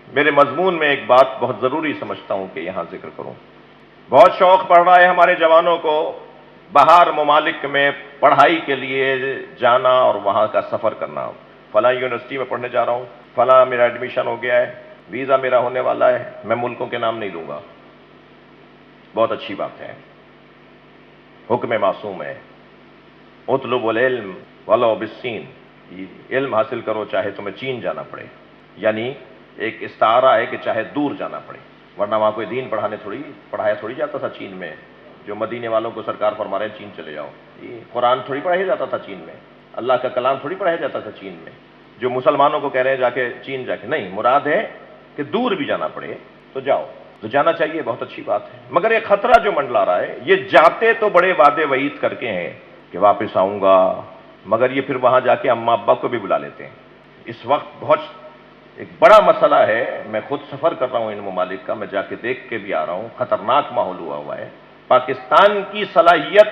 میرے مضمون میں ایک بات بہت ضروری سمجھتا ہوں کہ یہاں ذکر کروں. بہت شوق پڑ رہا ہے ہمارے جوانوں کو باہر ممالک میں پڑھائی کے لیے جانا اور وہاں کا سفر کرنا. فلاں یونیورسٹی میں پڑھنے جا رہا ہوں، فلاں میرا ایڈمیشن ہو گیا ہے، ویزا میرا ہونے والا ہے. میں ملکوں کے نام نہیں لوں گا، بہت اچھی بات ہے، حکم معصوم ہے. اطلب العلم ولو بالصین، علم حاصل کرو چاہے تمہیں چین جانا پڑے. یعنی ایک استعارہ ہے کہ چاہے دور جانا پڑے، ورنہ وہاں کوئی دین پڑھایا تھوڑی جاتا تھا چین میں. جو مدینے والوں کو سرکار فرما رہے ہیں چین چلے جاؤ، قرآن تھوڑی پڑھایا جاتا تھا چین میں، اللہ کا کلام تھوڑی پڑھایا جاتا تھا چین میں. جو مسلمانوں کو کہہ رہے ہیں جا کے چین جا کے، نہیں، مراد ہے کہ دور بھی جانا پڑے تو جاؤ. تو جانا چاہیے، بہت اچھی بات ہے. مگر یہ خطرہ جو منڈلا رہا ہے، یہ جاتے تو بڑے وعدے وعید کر کے ہیں کہ واپس آؤں گا، مگر یہ پھر وہاں جا کے اماں ابا کو بھی بلا لیتے ہیں. اس وقت بہت ایک بڑا مسئلہ ہے. میں خود سفر کر رہا ہوں ان ممالک کا، میں جا کے دیکھ کے بھی آ رہا ہوں. خطرناک ماحول ہوا ہے. پاکستان کی صلاحیت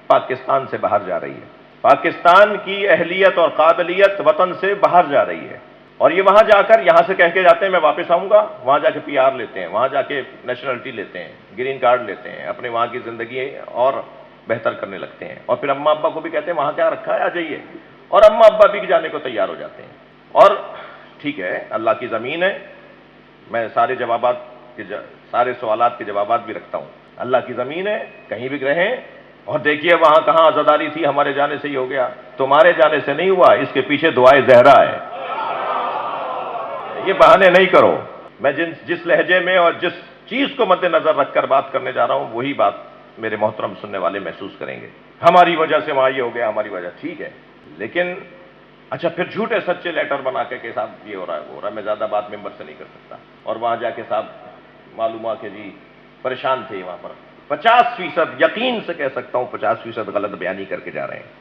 پاکستان سے باہر جا رہی ہے، پاکستان کی اہلیت اور قابلیت وطن سے باہر جا رہی ہے. اور یہ وہاں جا کر یہاں سے کہہ کے جاتے ہیں میں واپس آؤں گا، وہاں جا کے پی آر لیتے ہیں، وہاں جا کے نیشنلٹی لیتے ہیں، گرین کارڈ لیتے ہیں، اپنے وہاں کی زندگی اور بہتر کرنے لگتے ہیں. اور پھر اماں ابا کو بھی کہتے ہیں وہاں کیا رکھا ہے، آ جائیے. اور اماں ابا بھی جانے کو تیار ہو جاتے ہیں. اور ٹھیک ہے، اللہ کی زمین ہے، میں سارے سوالات کے جوابات بھی رکھتا ہوں. اللہ کی زمین ہے، کہیں بھی رہیں. اور دیکھیے وہاں کہاں عزاداری تھی، ہمارے جانے سے ہی ہو گیا. تمہارے جانے سے نہیں ہوا، اس کے پیچھے دعائے زہرا ہے. یہ بہانے نہیں کرو. میں جس لہجے میں اور جس چیز کو مد نظر رکھ کر بات کرنے جا رہا ہوں، وہی بات میرے محترم سننے والے محسوس کریں گے. ہماری وجہ سے وہاں یہ ہو گیا، ہماری وجہ، ٹھیک ہے، لیکن اچھا پھر جھوٹے سچے لیٹر بنا کے صاحب یہ ہو رہا ہے وہ ہو رہا ہے. میں زیادہ بات ممبر سے نہیں کر سکتا. اور وہاں جا کے صاحب معلوم ہوا کہ جی پریشان تھے وہاں پر. 50% یقین سے کہہ سکتا ہوں 50% غلط بیانی کر کے جا رہے ہیں.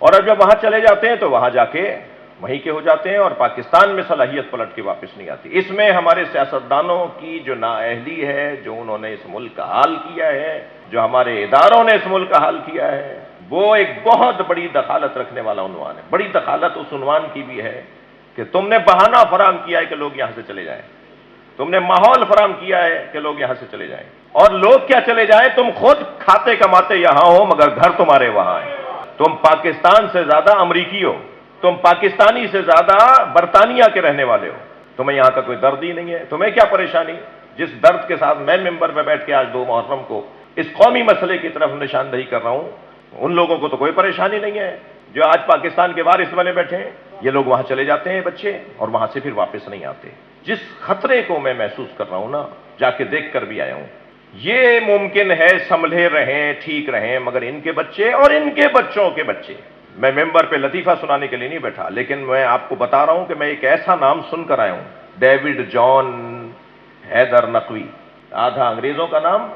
اور اب جب وہاں چلے جاتے ہیں تو وہاں جا کے وہیں کے ہو جاتے ہیں، اور پاکستان میں صلاحیت پلٹ کے واپس نہیں آتی. اس میں ہمارے سیاستدانوں کی جو نااہلی ہے، جو انہوں نے اس ملک کا حال کیا ہے، جو ہمارے اداروں نے اس ملک کا حال کیا ہے، وہ ایک بہت بڑی دخالت رکھنے والا عنوان ہے. بڑی دخالت اس عنوان کی بھی ہے کہ تم نے بہانہ فراہم کیا ہے کہ لوگ یہاں سے چلے جائیں، تم نے ماحول فراہم کیا ہے کہ لوگ یہاں سے چلے جائیں. اور لوگ کیا چلے جائیں، تم خود کھاتے کماتے یہاں ہو مگر گھر تمہارے وہاں ہیں. تم پاکستان سے زیادہ امریکی ہو، تم پاکستانی سے زیادہ برطانیہ کے رہنے والے ہو. تمہیں یہاں کا کوئی درد ہی نہیں ہے. تمہیں کیا پریشانی؟ جس درد کے ساتھ میں ممبر پہ بیٹھ کے آج 2 محرم کو اس قومی مسئلے کی طرف نشاندہی کر رہا ہوں، ان لوگوں کو تو کوئی پریشانی نہیں ہے جو آج پاکستان کے وارث بنے بیٹھے ہیں. یہ لوگ وہاں چلے جاتے ہیں بچے، اور وہاں سے پھر واپس نہیں آتے. جس خطرے کو میں محسوس کر رہا ہوں نا، جا کے دیکھ کر بھی آیا ہوں. یہ ممکن ہے سنبھلے رہیں، ٹھیک رہیں، مگر ان کے بچے اور ان کے بچوں کے بچے. میں ممبر پہ لطیفہ سنانے کے لیے نہیں بیٹھا، لیکن میں آپ کو بتا رہا ہوں کہ میں ایک ایسا نام سن کر آیا ہوں، ڈیوڈ جان حیدر نقوی. آدھا انگریزوں کا نام،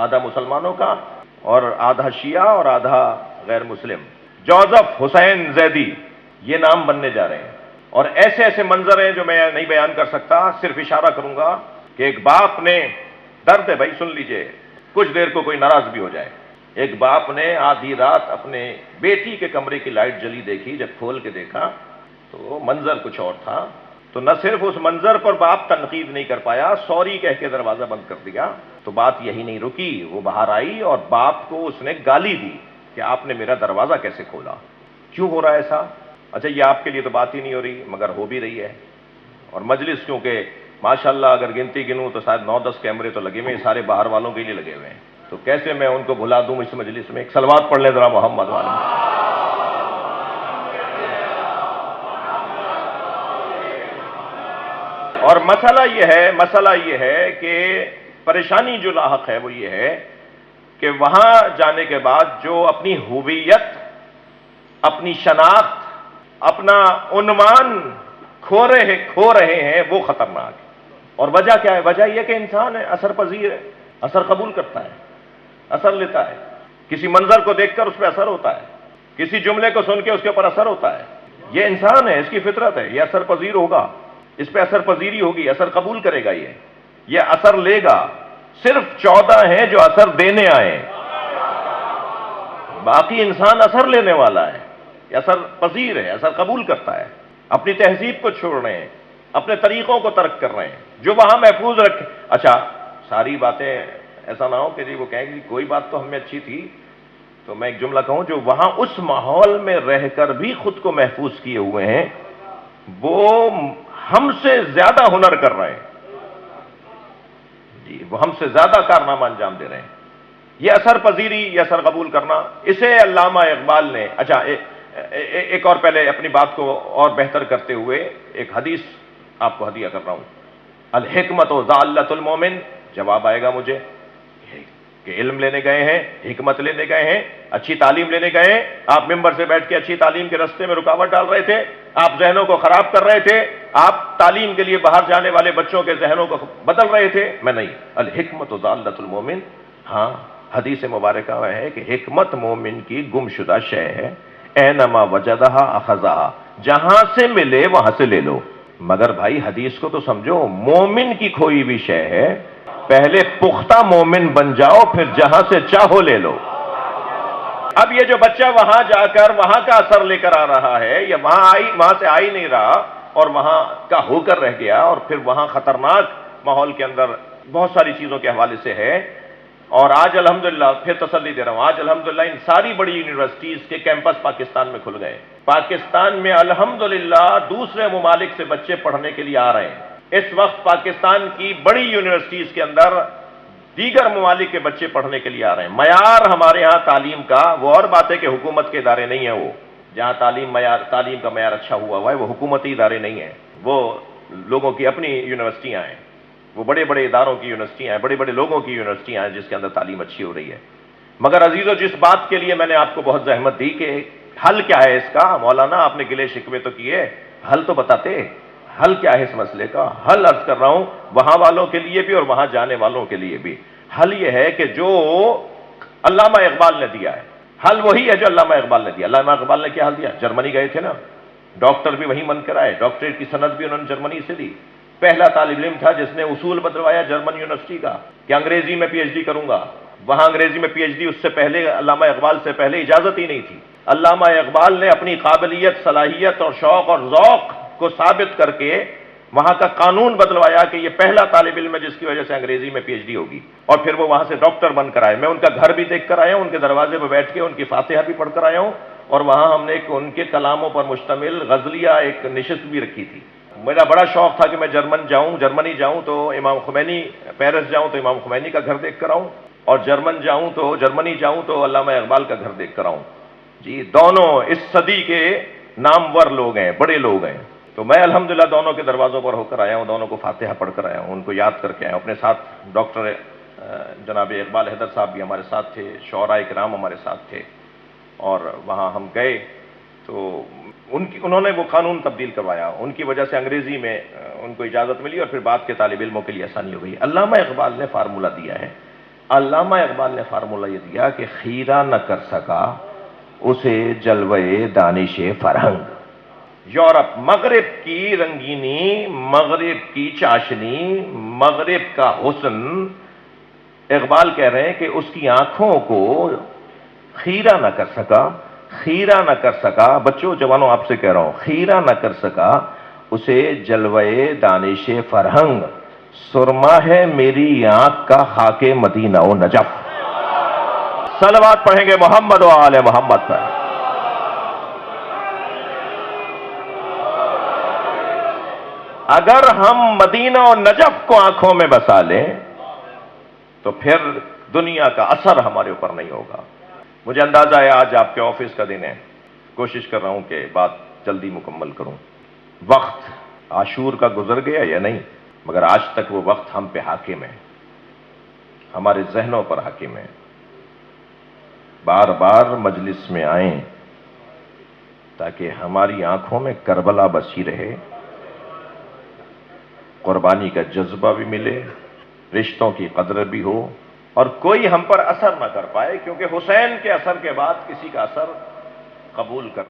آدھا مسلمانوں کا، اور آدھا شیعہ اور آدھا غیر مسلم. جوزف حسین زیدی، یہ نام بننے جا رہے ہیں. اور ایسے ایسے منظر ہیں جو میں نہیں بیان کر سکتا، صرف اشارہ کروں گا کہ ایک باپ نے، درد ہے بھائی سن لیجئے، کچھ دیر کو کوئی ناراض بھی ہو جائے. ایک باپ نے آدھی رات اپنے بیٹی کے کمرے کی لائٹ جلی دیکھی، جب کھول کے دیکھا تو منظر کچھ اور تھا. تو نہ صرف اس منظر پر باپ تنقید نہیں کر پایا، سوری کہہ کے دروازہ بند کر دیا. تو بات یہی نہیں رکی، وہ باہر آئی اور باپ کو اس نے گالی دی کہ آپ نے میرا دروازہ کیسے کھولا، کیوں ہو رہا ہے ایسا. اچھا یہ آپ کے لیے تو بات ہی نہیں ہو رہی، مگر ہو بھی رہی ہے. اور مجلس کیونکہ ماشاءاللہ اگر گنتی گنوں تو شاید 9-10 کیمرے تو لگے ہوئے ہیں، سارے باہر والوں کے لیے لگے ہوئے ہیں. تو کیسے میں ان کو بھلا دوں اس مجلس میں. ایک صلوات پڑھ لیں ذرا محمد والے. اور مسئلہ یہ ہے کہ پریشانی جو لاحق ہے وہ یہ ہے کہ وہاں جانے کے بعد جو اپنی ہویت، اپنی شناخت، اپنا عنوان کھو رہے ہیں، وہ خطرناک ہے. اور وجہ کیا ہے؟ وجہ یہ کہ انسان ہے، اثر پذیر ہے، اثر قبول کرتا ہے، اثر لیتا ہے. کسی منظر کو دیکھ کر اس پہ اثر ہوتا ہے، کسی جملے کو سن کے اس کے اوپر اثر ہوتا ہے. یہ انسان ہے، اس کی فطرت ہے، یہ اثر پذیر ہوگا، اس پہ اثر پذیری ہوگی، اثر قبول کرے گا، یہ اثر لے گا. صرف 14 ہیں جو اثر دینے آئے، باقی انسان اثر لینے والا ہے، یہ اثر پذیر ہے، اثر قبول کرتا ہے. اپنی تہذیب کو چھوڑ رہے ہیں، اپنے طریقوں کو ترک کر رہے ہیں جو وہاں محفوظ رکھے. اچھا ساری باتیں ایسا نہ ہو کہ جی وہ کہیں گے کوئی بات تو ہم میں اچھی تھی. تو میں ایک جملہ کہوں, جو وہاں اس ماحول میں رہ کر بھی خود کو محفوظ کیے ہوئے ہیں وہ ہم سے زیادہ ہنر کر رہے ہیں. جی وہ ہم سے زیادہ کارنامہ انجام دے رہے ہیں. یہ اثر پذیری, یہ اثر قبول کرنا, اسے علامہ اقبال نے. اچھا ایک اور پہلے اپنی بات کو اور بہتر کرتے ہوئے ایک حدیث آپ کو ہدیہ کر رہا ہوں. الحکمت و ضالۃ المومن. جواب آئے گا مجھے کہ علم لینے گئے ہیں, حکمت لینے گئے ہیں, اچھی تعلیم لینے گئے ہیں. آپ ممبر سے بیٹھ کے اچھی تعلیم کے راستے میں رکاوٹ ڈال رہے تھے, آپ ذہنوں کو خراب کر رہے تھے, آپ تعلیم کے لیے باہر جانے والے بچوں کے ذہنوں کو بدل رہے تھے. میں نہیں. الحکمت و ضالۃ المومن. ہاں حدیث مبارکہ میں ہے کہ حکمت مومن کی گمشدہ شے ہے. اینما وجدہا اخذہا. جہاں سے ملے وہاں سے لے لو. مگر بھائی حدیث کو تو سمجھو, مومن کی کھوئی ہوئی شے ہے. پہلے پختہ مومن بن جاؤ, پھر جہاں سے چاہو لے لو. اب یہ جو بچہ وہاں جا کر وہاں کا اثر لے کر آ رہا ہے, یا وہاں سے آ ہی نہیں رہا اور وہاں کا ہو کر رہ گیا, اور پھر وہاں خطرناک ماحول کے اندر بہت ساری چیزوں کے حوالے سے ہے. اور آج الحمدللہ پھر تسلی دے رہا ہوں, آج الحمدللہ ان ساری بڑی یونیورسٹیز کے کیمپس پاکستان میں کھل گئے. پاکستان میں الحمدللہ دوسرے ممالک سے بچے پڑھنے کے لیے آ رہے ہیں. اس وقت پاکستان کی بڑی یونیورسٹیز کے اندر دیگر ممالک کے بچے پڑھنے کے لیے آ رہے ہیں. معیار ہمارے ہاں تعلیم کا, وہ اور بات ہے کہ حکومت کے ادارے نہیں ہیں, وہ جہاں تعلیم کا معیار اچھا ہوا ہے وہ حکومتی ادارے نہیں ہیں, وہ لوگوں کی اپنی یونیورسٹیاں ہیں, وہ بڑے بڑے اداروں کی یونیورسٹیاں ہیں, بڑے بڑے لوگوں کی یونیورسٹیاں ہیں جس کے اندر تعلیم اچھی ہو رہی ہے. مگر عزیزو, جس بات کے لیے میں نے آپ کو بہت زحمت دی کہ حل کیا ہے اس کا, مولانا آپ نے گلے شکوے تو کیے, حل تو بتاتے. حل کیا ہے اس مسئلے کا؟ حل عرض کر رہا ہوں وہاں والوں کے لیے بھی اور وہاں جانے والوں کے لیے بھی. حل یہ ہے کہ جو علامہ اقبال نے دیا ہے, حل وہی ہے جو علامہ اقبال نے دیا. علامہ اقبال نے کیا حل دیا؟ جرمنی گئے تھے نا, ڈاکٹر بھی وہیں من کر آئے, ڈاکٹریٹ کی سند بھی انہوں نے جرمنی سے لی. پہلا طالب علم تھا جس نے اصول بدلوایا جرمن یونیورسٹی کا کہ انگریزی میں پی ایچ ڈی کروں گا. وہاں انگریزی میں پی ایچ ڈی اس سے پہلے علامہ اقبال سے پہلے اجازت ہی نہیں تھی. علامہ اقبال نے اپنی قابلیت, صلاحیت اور شوق اور ذوق کو ثابت کر کے وہاں کا قانون بدلوایا کہ یہ پہلا طالب علم ہے جس کی وجہ سے انگریزی میں پی ایچ ڈی ہوگی. اور پھر وہ وہاں سے ڈاکٹر بن کر آئے. میں ان کا گھر بھی دیکھ کر آیا ہوں, ان کے دروازے پہ بیٹھ کے ان کی فاتحہ بھی پڑھ کر آیا ہوں, اور وہاں ہم نے ان کے کلاموں پر مشتمل غزلیہ ایک نشست بھی رکھی تھی. میرا بڑا شوق تھا کہ میں جرمنی جاؤں تو امام خمینی, پیرس جاؤں تو امام خمینی کا گھر دیکھ کر آؤں, اور جرمنی جاؤں تو علامہ اقبال کا گھر دیکھ کر آؤں. جی دونوں اس صدی کے نامور لوگ ہیں, بڑے لوگ ہیں. تو میں الحمدللہ دونوں کے دروازوں پر ہو کر آیا ہوں, دونوں کو فاتحہ پڑھ کر آیا ہوں, ان کو یاد کر کے آیا ہوں. اپنے ساتھ ڈاکٹر جناب اقبال حیدر صاحب بھی ہمارے ساتھ تھے, شعراء کرام ہمارے ساتھ تھے, اور وہاں ہم گئے تو انہوں نے وہ قانون تبدیل کروایا. ان کی وجہ سے انگریزی میں ان کو اجازت ملی, اور پھر بعد کے طالب علموں کے لیے آسانی ہو گئی. علامہ اقبال نے فارمولہ دیا ہے. علامہ اقبال نے فارمولہ یہ دیا کہ خیرہ نہ کر سکا اسے جلوے دانش فرہنگ. یورپ, مغرب کی رنگینی, مغرب کی چاشنی, مغرب کا حسن, اقبال کہہ رہے ہیں کہ اس کی آنکھوں کو خیرہ نہ کر سکا, خیرہ نہ کر سکا. بچوں جوانوں آپ سے کہہ رہا ہوں, خیرہ نہ کر سکا اسے جلوے دانش فرہنگ. سرما ہے میری آنکھ کا خاک مدینہ و نجف. صلوات پڑھیں گے محمد و آل محمد پر. اگر ہم مدینہ و نجف کو آنکھوں میں بسا لیں تو پھر دنیا کا اثر ہمارے اوپر نہیں ہوگا. مجھے اندازہ ہے آج آپ کے آفس کا دن ہے, کوشش کر رہا ہوں کہ بات جلدی مکمل کروں. وقت عاشور کا گزر گیا یا نہیں, مگر آج تک وہ وقت ہم پہ حاکم ہے, ہمارے ذہنوں پر حاکم ہے. بار بار مجلس میں آئیں تاکہ ہماری آنکھوں میں کربلا بسی رہے, قربانی کا جذبہ بھی ملے, رشتوں کی قدر بھی ہو, اور کوئی ہم پر اثر نہ کر پائے, کیونکہ حسین کے اثر کے بعد کسی کا اثر قبول کر